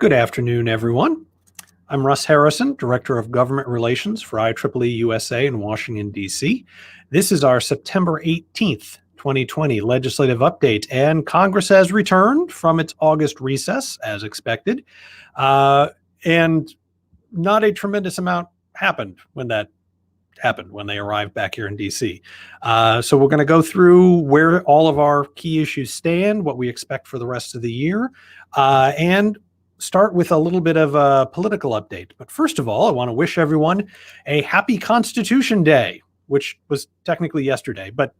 Good afternoon, everyone. I'm Russ Harrison, Director of Government Relations for IEEE-USA in Washington, D.C. This is our September 18th, 2020 legislative update, and Congress has returned from its August recess, as expected, and not a tremendous amount happened when they arrived back here in DC. So we're going to go through where all of our key issues stand, what we expect for the rest of the year, and start with a little bit of a political update. But first of all, I want to wish everyone a happy Constitution Day, which was technically yesterday, but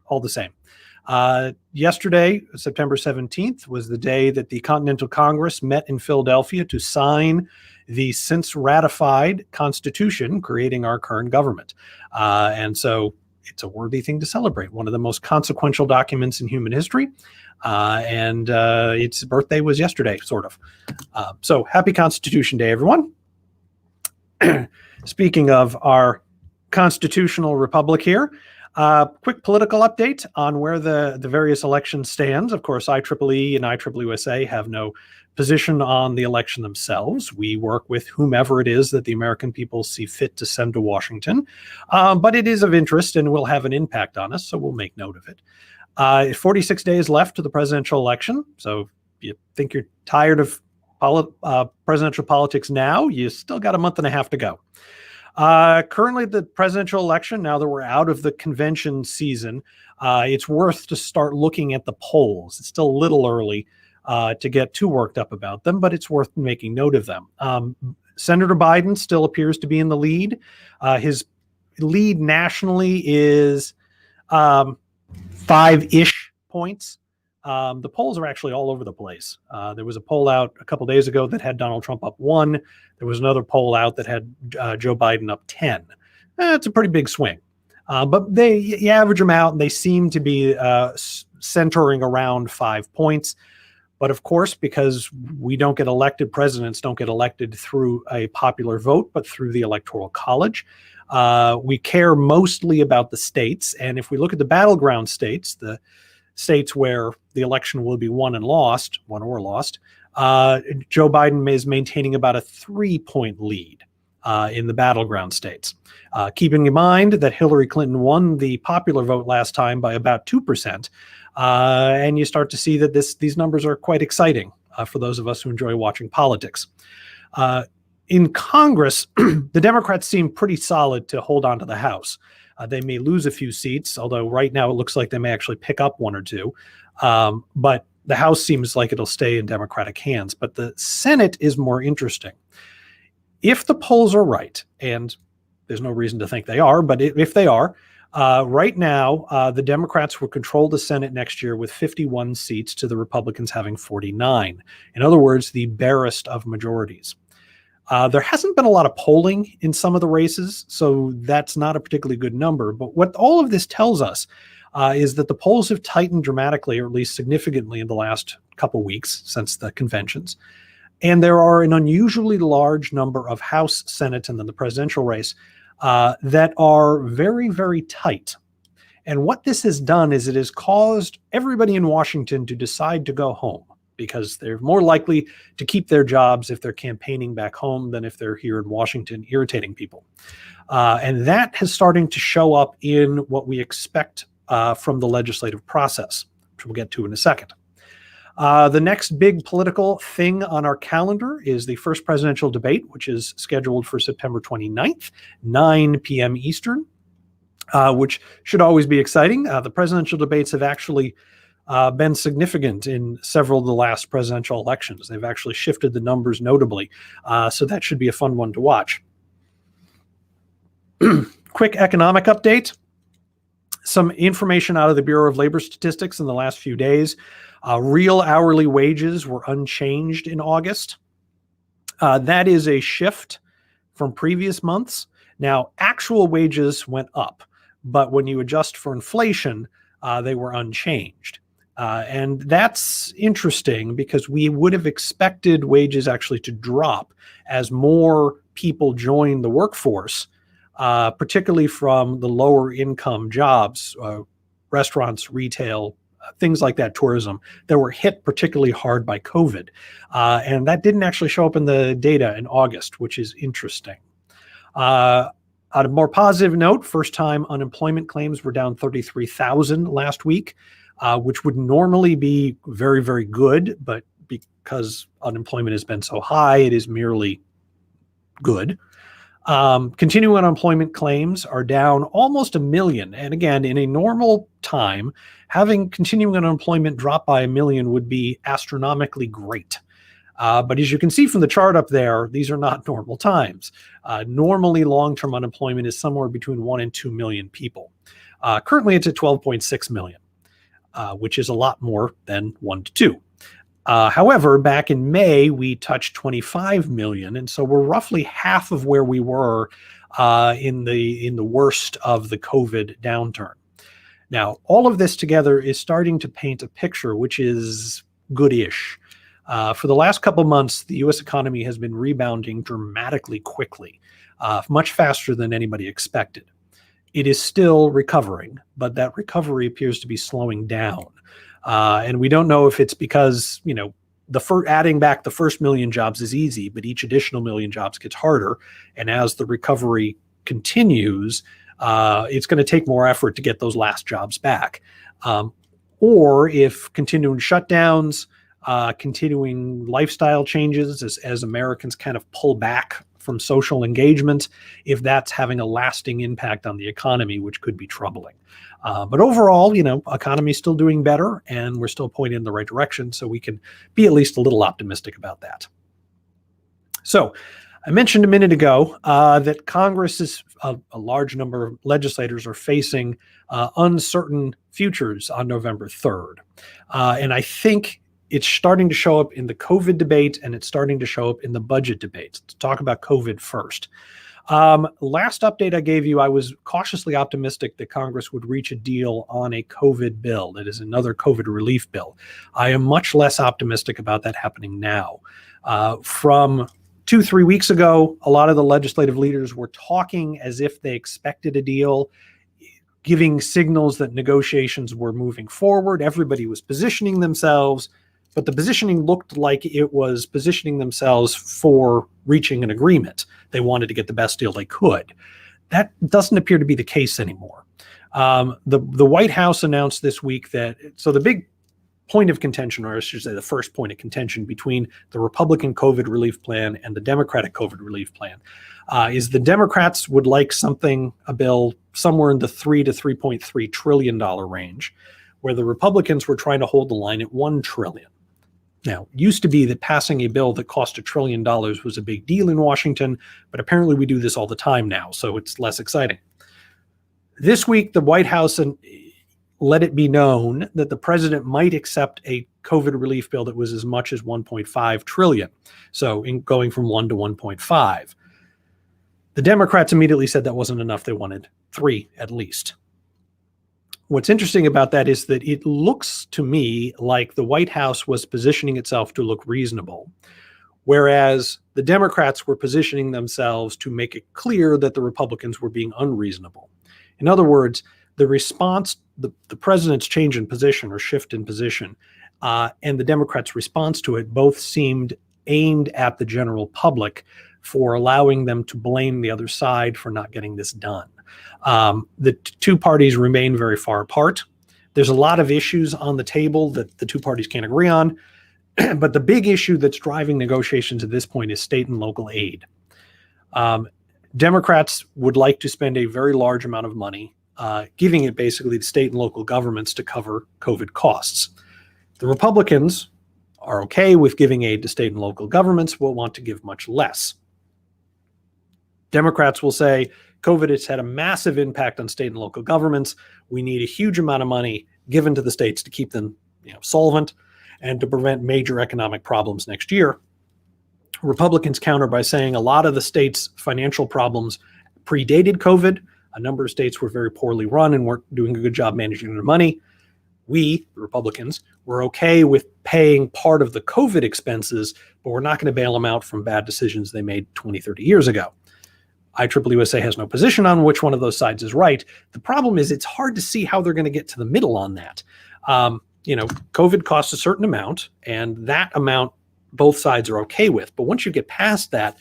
all the same. Yesterday, September 17th, was the day that the Continental Congress met in Philadelphia to sign the since ratified Constitution creating our current government. And so it's a worthy thing to celebrate, one of the most consequential documents in human history. And its birthday was yesterday, sort of. So happy Constitution Day, everyone. Speaking of our constitutional republic here, quick political update on where the various elections stands. Of course, IEEE and IEEE-USA have no position on the election themselves. We work with whomever it is that the American people see fit to send to Washington. But it is of interest and will have an impact on us, so we'll make note of it. 46 days left to the presidential election. So if you think you're tired of presidential politics now, you still got a month and a half to go. Currently, the presidential election, now that we're out of the convention season, it's worth to start looking at the polls. It's still a little early to get too worked up about them, but it's worth making note of them. Senator Biden still appears to be in the lead. His lead nationally is 5-ish points. The polls are actually all over the place. There was a poll out a couple days ago that had Donald Trump up 1. There was another poll out that had Joe Biden up 10. It's a pretty big swing. But you average them out, and they seem to be centering around 5 points. But of course, because we don't get elected, presidents don't get elected through a popular vote, but through the Electoral College. We care mostly about the states. And if we look at the battleground states, the states where the election will be won or lost, Joe Biden is maintaining about a 3-point lead in the battleground states. Keeping in mind that Hillary Clinton won the popular vote last time by about 2%, and you start to see that these numbers are quite exciting for those of us who enjoy watching politics. In Congress, the Democrats seem pretty solid to hold on to the House. They may lose a few seats, although right now it looks like they may actually pick up 1 or 2. But the House seems like it'll stay in Democratic hands. But the Senate is more interesting. If the polls are right, and there's no reason to think they are, but if they are, right now, the Democrats will control the Senate next year with 51 seats to the Republicans having 49. In other words, the barest of majorities. There hasn't been a lot of polling in some of the races, so that's not a particularly good number. But what all of this tells us is that the polls have tightened dramatically, or at least significantly, in the last couple weeks since the conventions. And there are an unusually large number of House, Senate, and then the presidential race that are very, very tight. And what this has done is it has caused everybody in Washington to decide to go home, because they're more likely to keep their jobs if they're campaigning back home than if they're here in Washington irritating people. And that is starting to show up in what we expect from the legislative process, which we'll get to in a second. The next big political thing on our calendar is the first presidential debate, which is scheduled for September 29th, 9 p.m. Eastern, which should always be exciting. The presidential debates have actually been significant in several of the last presidential elections. They've actually shifted the numbers notably. So that should be a fun one to watch. Quick economic update. Some information out of the Bureau of Labor Statistics in the last few days. Real hourly wages were unchanged in August. That is a shift from previous months. Now, actual wages went up, but when you adjust for inflation, they were unchanged. And that's interesting because we would have expected wages actually to drop as more people join the workforce, particularly from the lower income jobs, restaurants, retail, things like that, tourism, that were hit particularly hard by COVID. And that didn't actually show up in the data in August, which is interesting. On a more positive note, first-time unemployment claims were down 33,000 last week, which would normally be very, very good, but because unemployment has been so high, it is merely good. Continuing unemployment claims are down almost 1 million. And again, in a normal time, having continuing unemployment drop by 1 million would be astronomically great. But as you can see from the chart up there, these are not normal times. Normally, long-term unemployment is somewhere between 1 and 2 million people. Currently, it's at 12.6 million, which is a lot more than 1 to 2. However, back in May, we touched 25 million, and so we're roughly half of where we were in the worst of the COVID downturn. Now, all of this together is starting to paint a picture which is good-ish. For the last couple months, the U.S. economy has been rebounding dramatically quickly, much faster than anybody expected. It is still recovering, but that recovery appears to be slowing down. And we don't know if it's because, adding back the first 1 million jobs is easy, but each additional 1 million jobs gets harder. And as the recovery continues, it's going to take more effort to get those last jobs back. Or if continuing shutdowns, continuing lifestyle changes as Americans kind of pull back from social engagement, if that's having a lasting impact on the economy, which could be troubling. But overall, economy is still doing better, and we're still pointing in the right direction, so we can be at least a little optimistic about that. So I mentioned a minute ago that Congress is a large number of legislators are facing uncertain futures on November 3rd. And I think it's starting to show up in the COVID debate, and it's starting to show up in the budget debates. Let's talk about COVID first. Last update I gave you, I was cautiously optimistic that Congress would reach a deal on a COVID bill. That is another COVID relief bill. I am much less optimistic about that happening now. From 2-3 weeks ago, a lot of the legislative leaders were talking as if they expected a deal, giving signals that negotiations were moving forward. Everybody was positioning themselves, but the positioning looked like it was positioning themselves for reaching an agreement. They wanted to get the best deal they could. That doesn't appear to be the case anymore. The White House announced this week that, so the big point of contention, or I should say the first point of contention between the Republican COVID relief plan and the Democratic COVID relief plan, is the Democrats would like a bill somewhere in the $3 to $3.3 trillion range, where the Republicans were trying to hold the line at $1 trillion. Now, it used to be that passing a bill that cost $1 trillion was a big deal in Washington, but apparently we do this all the time now, so it's less exciting. This week, the White House let it be known that the president might accept a COVID relief bill that was as much as $1.5 trillion, so going from 1 to 1.5. The Democrats immediately said that wasn't enough. They wanted 3 at least. What's interesting about that is that it looks to me like the White House was positioning itself to look reasonable, whereas the Democrats were positioning themselves to make it clear that the Republicans were being unreasonable. In other words, the response, the president's change in position or shift in position, and the Democrats' response to it both seemed aimed at the general public for allowing them to blame the other side for not getting this done. The two parties remain very far apart. There's a lot of issues on the table that the two parties can't agree on, but the big issue that's driving negotiations at this point is state and local aid. Democrats would like to spend a very large amount of money, giving it basically to state and local governments to cover COVID costs. The Republicans are okay with giving aid to state and local governments, but want to give much less. Democrats will say, COVID has had a massive impact on state and local governments. We need a huge amount of money given to the states to keep them, solvent and to prevent major economic problems next year. Republicans counter by saying a lot of the states' financial problems predated COVID. A number of states were very poorly run and weren't doing a good job managing their money. We, the Republicans, were okay with paying part of the COVID expenses, but we're not going to bail them out from bad decisions they made 20, 30 years ago. IEEE-USA has no position on which one of those sides is right. The problem is it's hard to see how they're going to get to the middle on that. COVID costs a certain amount, and that amount both sides are okay with. But once you get past that,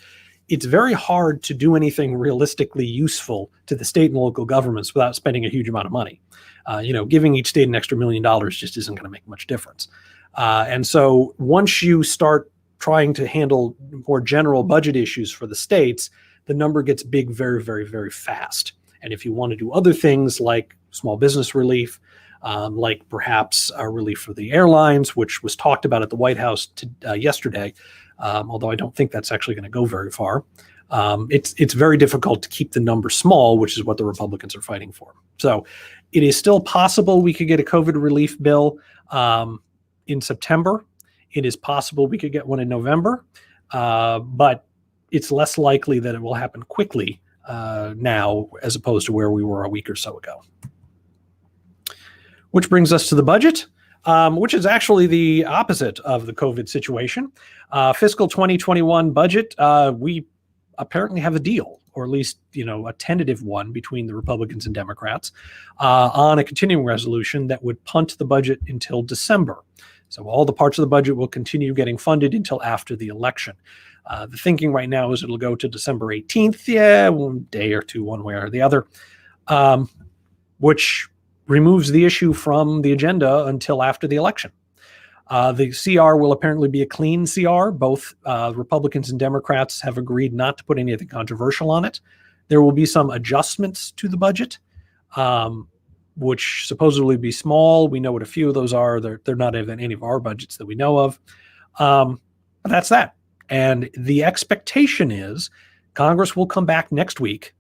it's very hard to do anything realistically useful to the state and local governments without spending a huge amount of money. Giving each state an extra $1 million just isn't going to make much difference. And so once you start trying to handle more general budget issues for the states, the number gets big very, very, very fast. And if you want to do other things like small business relief, like perhaps relief for the airlines, which was talked about at the White House yesterday, although I don't think that's actually going to go very far. It's very difficult to keep the number small, which is what the Republicans are fighting for. So it is still possible we could get a COVID relief bill in September. It is possible we could get one in November, but it's less likely that it will happen quickly now as opposed to where we were a week or so ago. Which brings us to the budget, which is actually the opposite of the COVID situation. Fiscal 2021 budget, we apparently have a deal, or at least a tentative one between the Republicans and Democrats on a continuing resolution that would punt the budget until December. So all the parts of the budget will continue getting funded until after the election. The thinking right now is it'll go to December 18th, one day or two, one way or the other, which removes the issue from the agenda until after the election. The CR will apparently be a clean CR. Both Republicans and Democrats have agreed not to put anything controversial on it. There will be some adjustments to the budget, which supposedly be small. We know what a few of those are. They're not in any of our budgets that we know of. But that's that. And the expectation is Congress will come back next week,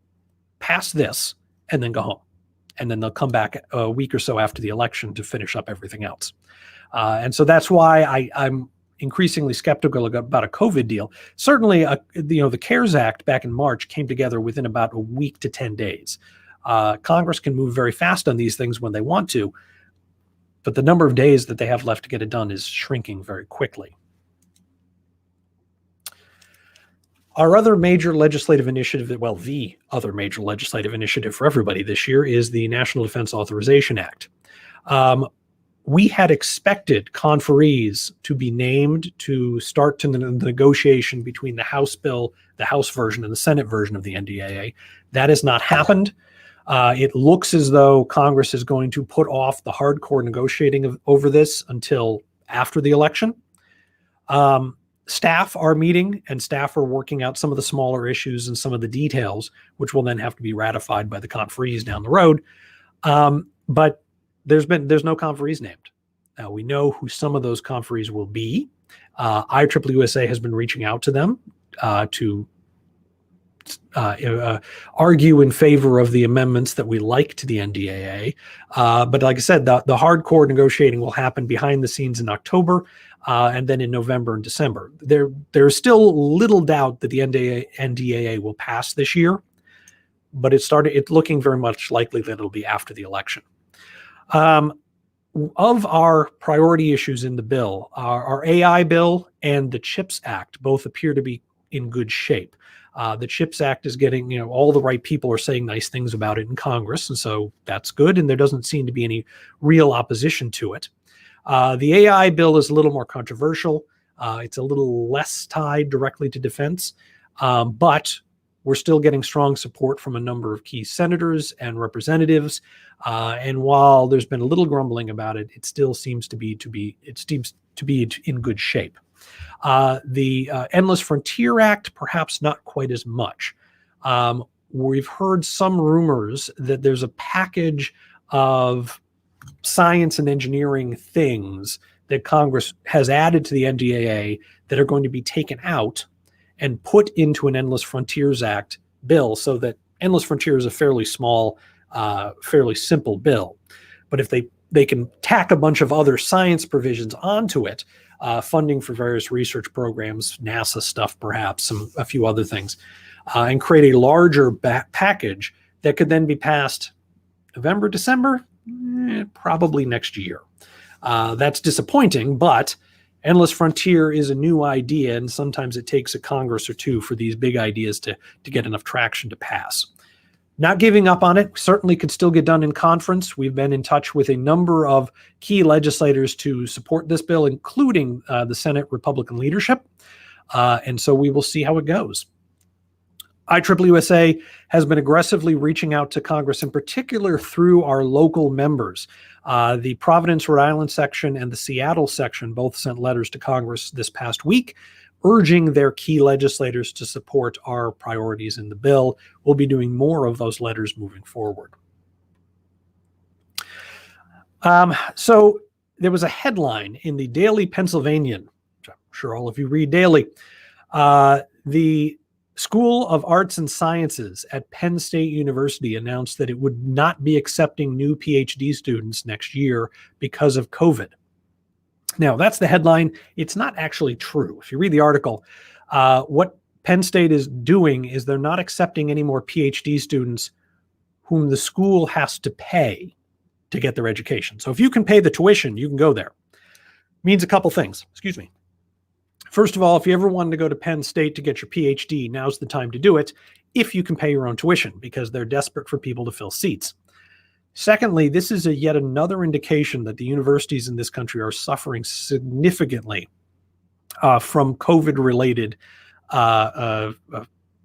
pass this, and then go home. And then they'll come back a week or so after the election to finish up everything else. And so that's why I'm increasingly skeptical about a COVID deal. Certainly, the CARES Act back in March came together within about a week to 10 days. Congress can move very fast on these things when they want to, but the number of days that they have left to get it done is shrinking very quickly. Our other major legislative initiative, the other major legislative initiative for everybody this year is the National Defense Authorization Act. We had expected conferees to be named to start the negotiation between the House bill, the House version, and the Senate version of the NDAA. That has not happened. It looks as though Congress is going to put off the hardcore negotiating over this until after the election. Staff are meeting and staff are working out some of the smaller issues and some of the details, which will then have to be ratified by the conferees down the road. But there's no conferees named. Now, we know who some of those conferees will be. IEEE-USA has been reaching out to them to argue in favor of the amendments that we like to the NDAA. But like I said, the hardcore negotiating will happen behind the scenes in October and then in November and December. There's still little doubt that the NDAA will pass this year, but it's looking very much likely that it'll be after the election. Of our priority issues in the bill, our AI bill and the CHIPS Act both appear to be in good shape. The CHIPS Act is getting, all the right people are saying nice things about it in Congress, and so that's good, and there doesn't seem to be any real opposition to it. The AI bill is a little more controversial. It's a little less tied directly to defense, but we're still getting strong support from a number of key senators and representatives. And while there's been a little grumbling about it, it still seems to be in good shape. The Endless Frontier Act, perhaps not quite as much. We've heard some rumors that there's a package of science and engineering things that Congress has added to the NDAA that are going to be taken out and put into an Endless Frontiers Act bill, so that Endless Frontier is a fairly small, fairly simple bill. But if they can tack a bunch of other science provisions onto it, funding for various research programs, NASA stuff perhaps, a few other things, and create a larger package that could then be passed November, December, probably next year. That's disappointing, but Endless Frontier is a new idea, and sometimes it takes a Congress or two for these big ideas to get enough traction to pass. Not giving up on it, certainly could still get done in conference. We've been in touch with a number of key legislators to support this bill, including the Senate Republican leadership. And so we will see how it goes. IEEE-USA has been aggressively reaching out to Congress, in particular through our local members. The Providence, Rhode Island section and the Seattle section both sent letters to Congress this past week, urging their key legislators to support our priorities in the bill. We'll be doing more of those letters moving forward. So there was a headline in the Daily Pennsylvanian, which I'm sure all of you read daily. The School of Arts and Sciences at Penn State University announced that it would not be accepting new PhD students next year because of COVID. Now, that's the headline. It's not actually true. If you read the article, what Penn State is doing is they're not accepting any more PhD students whom the school has to pay to get their education. So if you can pay the tuition, you can go there. Means a couple things. Excuse me. First of all, if you ever wanted to go to Penn State to get your PhD, now's the time to do it if you can pay your own tuition, because they're desperate for people to fill seats. Secondly, this is yet another indication that the universities in this country are suffering significantly from COVID-related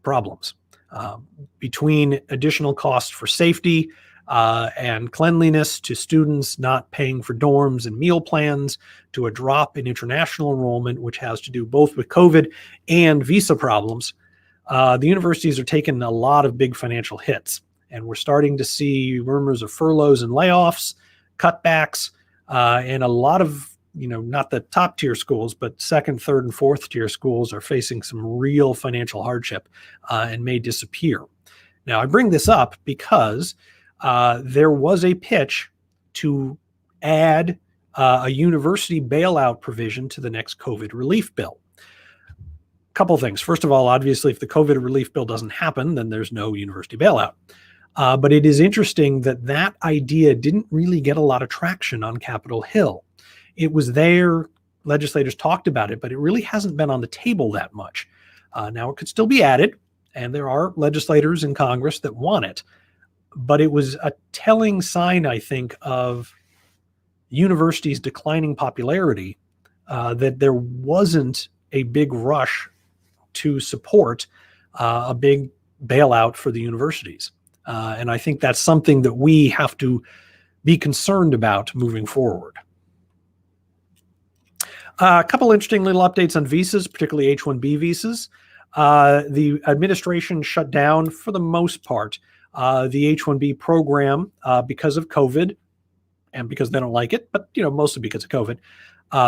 problems. Between additional costs for safety and cleanliness, to students not paying for dorms and meal plans, to a drop in international enrollment, which has to do both with COVID and visa problems, the universities are taking a lot of big financial hits. And we're starting to see rumors of furloughs and layoffs, cutbacks, and a lot of, not the top tier schools, but second, third, and fourth tier schools are facing some real financial hardship and may disappear. Now, I bring this up because there was a pitch to add a university bailout provision to the next COVID relief bill. Couple things. First of all, obviously, if the COVID relief bill doesn't happen, then there's no university bailout. But it is interesting that that idea didn't really get a lot of traction on Capitol Hill. It was there, legislators talked about it, but it really hasn't been on the table that much. Now, it could still be added, and there are legislators in Congress that want it. But it was a telling sign, I think, of universities' declining popularity, that there wasn't a big rush to support a big bailout for the universities. And I think that's something that we have to be concerned about moving forward. A couple interesting little updates on visas, particularly H-1B visas. The administration shut down, for the most part, the H-1B program because of COVID and because they don't like it, but mostly because of COVID.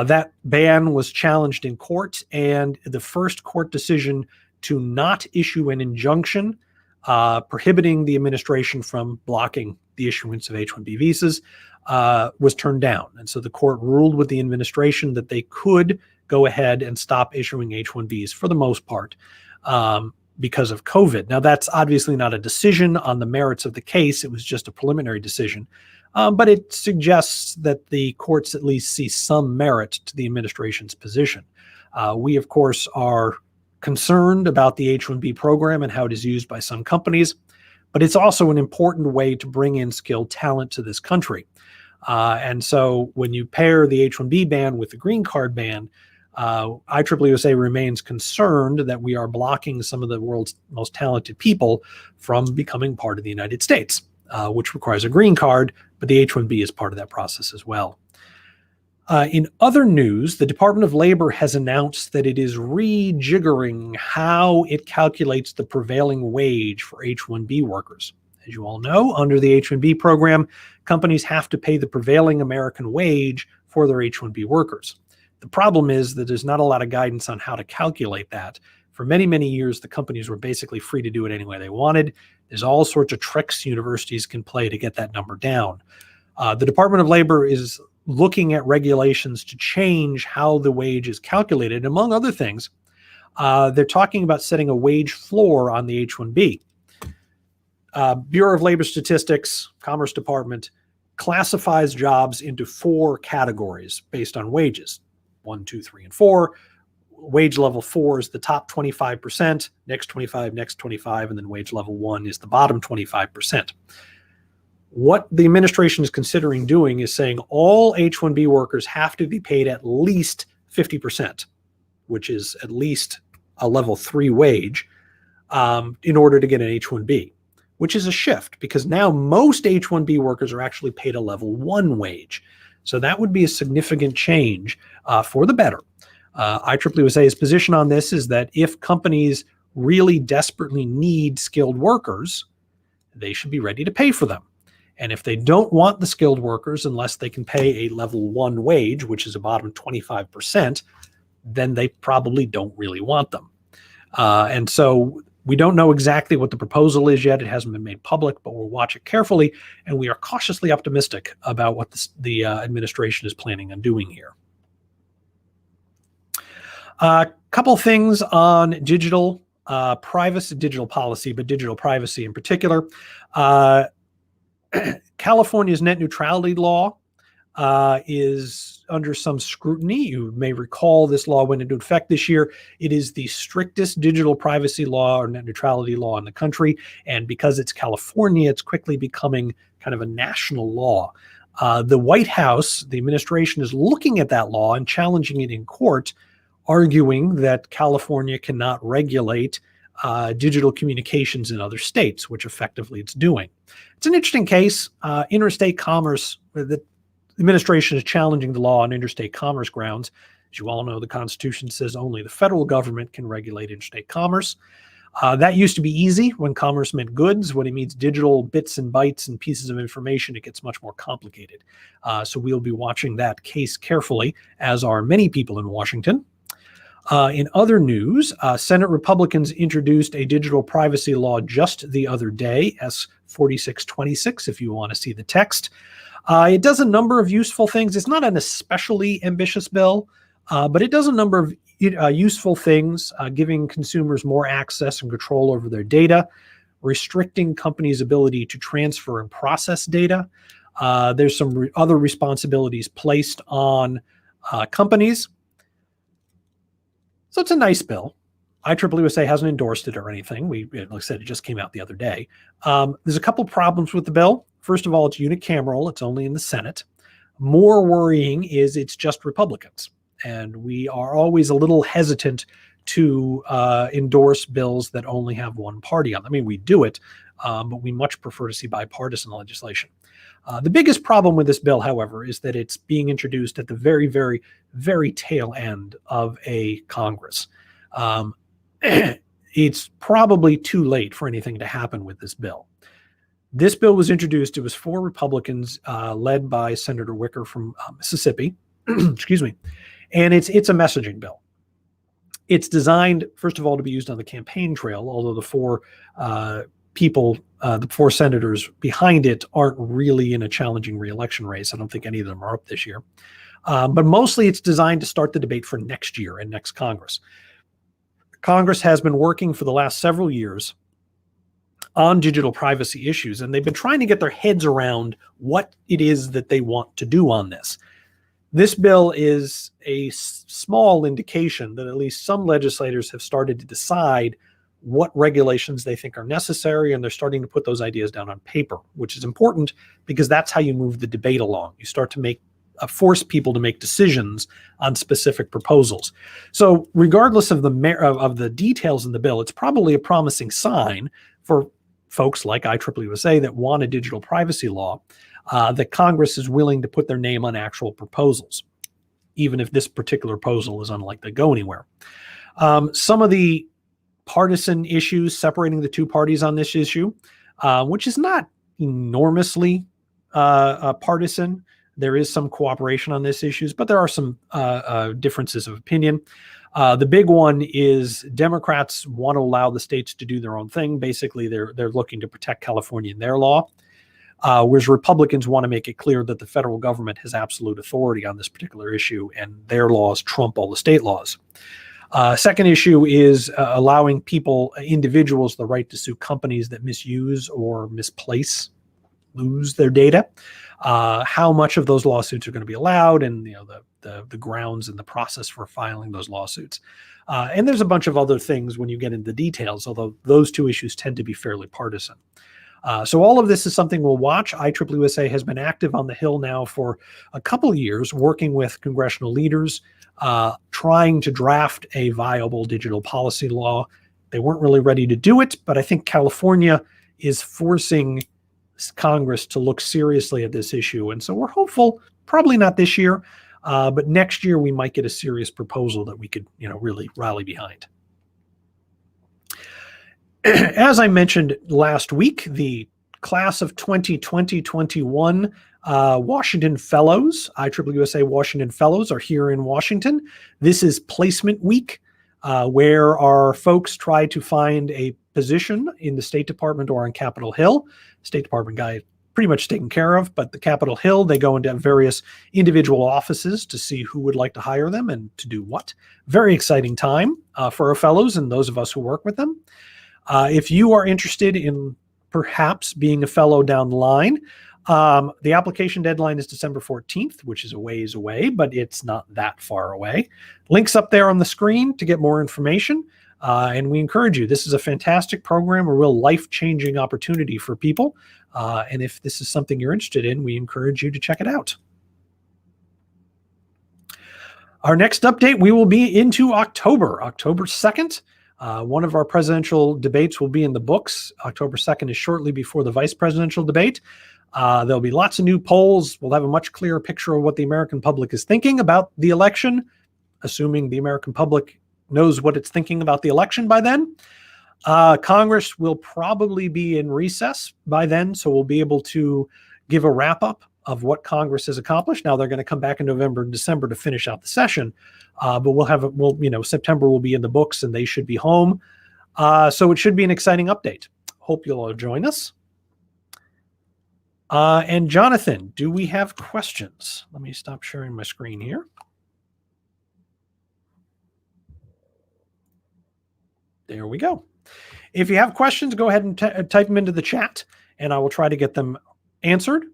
That ban was challenged in court, and the first court decision to not issue an injunction prohibiting the administration from blocking the issuance of H-1B visas was turned down. And so the court ruled with the administration that they could go ahead and stop issuing H-1Bs for the most part because of COVID. Now, that's obviously not a decision on the merits of the case. It was just a preliminary decision. But it suggests that the courts at least see some merit to the administration's position. We, of course, are concerned about the H-1B program and how it is used by some companies, but it's also an important way to bring in skilled talent to this country. And so when you pair the H-1B ban with the green card ban, IEEE-USA remains concerned that we are blocking some of the world's most talented people from becoming part of the United States, which requires a green card, but the H-1B is part of that process as well. In other news, the Department of Labor has announced that it is rejiggering how it calculates the prevailing wage for H-1B workers. As you all know, under the H-1B program, companies have to pay the prevailing American wage for their H-1B workers. The problem is that there's not a lot of guidance on how to calculate that. For many, many years, the companies were basically free to do it any way they wanted. There's all sorts of tricks universities can play to get that number down. The Department of Labor is looking at regulations to change how the wage is calculated. Among other things, they're talking about setting a wage floor on the H-1B. Bureau of Labor Statistics, Commerce Department, classifies jobs into 4 categories based on wages, 1, 2, 3, and 4. wage level 4 is the top 25%, next 25, next 25, and then wage level 1 is the bottom 25%. What the administration is considering doing is saying all H-1B workers have to be paid at least 50%, which is at least a level 3 wage, in order to get an H-1B, which is a shift because now most H-1B workers are actually paid a level 1 wage. So that would be a significant change for the better. IEEE-USA's position on this is that if companies really desperately need skilled workers, they should be ready to pay for them. And if they don't want the skilled workers unless they can pay a level 1 wage, which is a bottom 25%, then they probably don't really want them. And so we don't know exactly what the proposal is yet. It hasn't been made public, but we'll watch it carefully. And we are cautiously optimistic about what the administration is planning on doing here. A couple things on digital privacy, digital policy, but digital privacy in particular. California's net neutrality law is under some scrutiny. You may recall this law went into effect this year. It is the strictest digital privacy law or net neutrality law in the country. And because it's California, it's quickly becoming kind of a national law. The White House, the administration, is looking at that law and challenging it in court, arguing that California cannot regulate digital communications in other states, which effectively it's doing. It's an interesting case. Interstate commerce, the administration is challenging the law on interstate commerce grounds. As you all know, the Constitution says only the federal government can regulate interstate commerce. That used to be easy when commerce meant goods. When it means digital bits and bytes and pieces of information, it gets much more complicated. So we'll be watching that case carefully, as are many people in Washington. In other news, Senate Republicans introduced a digital privacy law just the other day, S 4626, if you want to see the text. It does a number of useful things. It's not an especially ambitious bill, but it does a number of useful things, giving consumers more access and control over their data, restricting companies' ability to transfer and process data. There's some other responsibilities placed on companies. So it's a nice bill. IEEE-USA hasn't endorsed it or anything. Like I said, it just came out the other day. There's a couple problems with the bill. First of all, it's unicameral. It's only in the Senate. More worrying is it's just Republicans. And we are always a little hesitant to endorse bills that only have one party on them. I mean, we do it, but we much prefer to see bipartisan legislation. The biggest problem with this bill, however, is that it's being introduced at the very, very, very tail end of a Congress. It's probably too late for anything to happen with this bill. This bill was introduced, it was 4 Republicans led by Senator Wicker from Mississippi, excuse me, and it's a messaging bill. It's designed, first of all, to be used on the campaign trail, although the 4 the 4 senators behind it aren't really in a challenging re-election race. I don't think any of them are up this year. But mostly it's designed to start the debate for next year and next Congress. Congress has been working for the last several years on digital privacy issues, and they've been trying to get their heads around what it is that they want to do on this. This bill is a small indication that at least some legislators have started to decide what regulations they think are necessary, and they're starting to put those ideas down on paper, which is important because that's how you move the debate along. You start to force people to make decisions on specific proposals. So regardless of the details in the bill, it's probably a promising sign for folks like IEEE-USA that want a digital privacy law, that Congress is willing to put their name on actual proposals, even if this particular proposal is unlikely to go anywhere. Some of the partisan issues separating the 2 parties on this issue, which is not enormously partisan. There is some cooperation on these issues, but there are some differences of opinion. The big one is Democrats want to allow the states to do their own thing. Basically, they're looking to protect California in their law, whereas Republicans want to make it clear that the federal government has absolute authority on this particular issue, and their laws trump all the state laws. Second issue is allowing individuals, the right to sue companies that misuse or lose their data. How much of those lawsuits are going to be allowed, and the the grounds and the process for filing those lawsuits. And there's a bunch of other things when you get into the details, although those two issues tend to be fairly partisan. So all of this is something we'll watch. IEEE-USA has been active on the Hill now for a couple of years, working with congressional leaders, trying to draft a viable digital policy law. They weren't really ready to do it, but I think California is forcing Congress to look seriously at this issue. And so we're hopeful, probably not this year, but next year we might get a serious proposal that we could, really rally behind. As I mentioned last week, the class of 2020-21 Washington Fellows, IEEE-USA Washington Fellows, are here in Washington. This is placement week, where our folks try to find a position in the State Department or on Capitol Hill. State Department guy pretty much taken care of, but the Capitol Hill, they go into various individual offices to see who would like to hire them and to do what. Very exciting time for our fellows and those of us who work with them. If you are interested in perhaps being a fellow down the line, the application deadline is December 14th, which is a ways away, but it's not that far away. Links up there on the screen to get more information. And we encourage you. This is a fantastic program, a real life-changing opportunity for people. And if this is something you're interested in, we encourage you to check it out. Our next update, we will be into October 2nd. One of our presidential debates will be in the books. October 2nd is shortly before the vice presidential debate. There'll be lots of new polls. We'll have a much clearer picture of what the American public is thinking about the election, assuming the American public knows what it's thinking about the election by then. Congress will probably be in recess by then, so we'll be able to give a wrap-up of what Congress has accomplished. Now they're going to come back in November and December to finish out the session, but September will be in the books and they should be home. So it should be an exciting update. Hope you'll all join us. And Jonathan, do we have questions? Let me stop sharing my screen here. There we go. If you have questions, go ahead and type them into the chat and I will try to get them answered.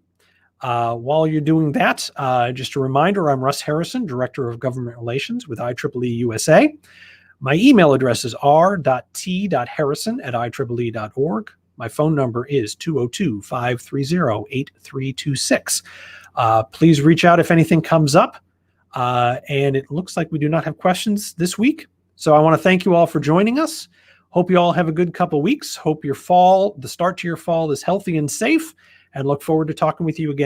While you're doing that, just a reminder, I'm Russ Harrison, Director of Government Relations with IEEE-USA. My email address is r.t.harrison@ieee.org. My phone number is 202-530-8326. Please reach out if anything comes up. And it looks like we do not have questions this week. So I want to thank you all for joining us. Hope you all have a good couple weeks. Hope your fall, the start to your fall, is healthy and safe, and look forward to talking with you again